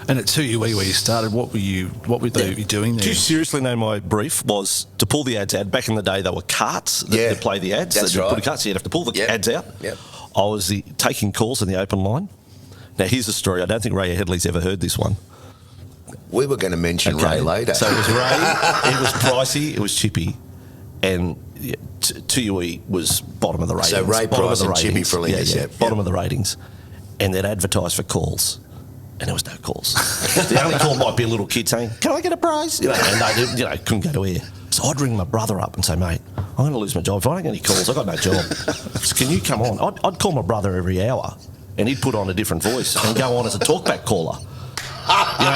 And at 2UE where you started, what were you doing there? Do you seriously know my brief was to pull the ads out? Back in the day, there were carts that play the ads. That's right. Put a cart, so you'd have to pull the ads out. Yep. I was taking calls in the open line. Now, here's a story. I don't think Ray Hadley's ever heard this one. We were going to mention Ray later. So it was Ray, it was Pricey, it was Chippy, and 2UE was bottom of the ratings. So Ray, Price and Chippy for bottom of the ratings. And they'd advertise for calls. And there was no calls. The only call might be a little kid saying, "Can I get a prize?" And they couldn't go to air. So I'd ring my brother up and say, "Mate, I'm going to lose my job. If I don't get any calls, I've got no job. So can you come on?" I'd call my brother every hour, and he'd put on a different voice and go on as a talkback caller.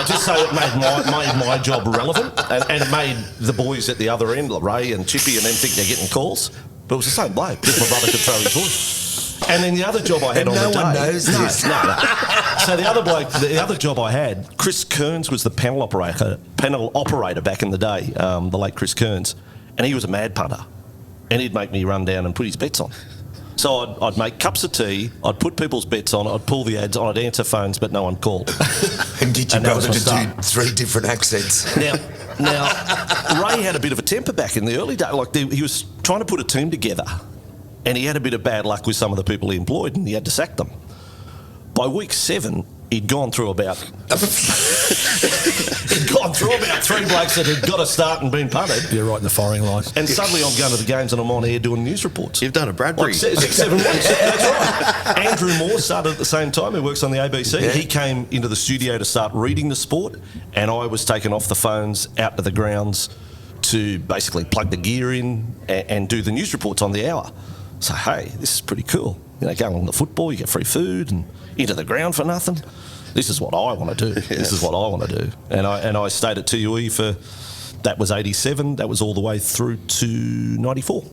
Just so it made my job relevant, and it made the boys at the other end, like Ray and Chippy and them, think they're getting calls. But it was the same bloke, just my brother could throw his voice. And then the other job I had on the day... No one knows this. No. So the other job I had, Chris Kearns was the panel operator back in the day, the late Chris Kearns, and he was a mad punter. And he'd make me run down and put his bets on. So I'd make cups of tea, I'd put people's bets on, I'd pull the ads on, I'd answer phones, but no one called. And get your brother to do 3 different accents. Now, Ray had a bit of a temper back in the early days. Like he was trying to put a team together, and he had a bit of bad luck with some of the people he employed, and he had to sack them. By week 7, he'd gone through about 3 blokes that had got a start and been punted. You're right in the firing line. And suddenly I'm going to the games and I'm on air doing news reports. You've done a Bradbury. Like 7 weeks. That's right. Andrew Moore started at the same time. He works on the ABC. Yeah. He came into the studio to start reading the sport, and I was taken off the phones out to the grounds to basically plug the gear in and do the news reports on the hour. So, hey, this is pretty cool. Going on the football, you get free food and into the ground for nothing. This is what I want to do. This is what I want to do. And I stayed at 2UE that was 87. That was all the way through to 94.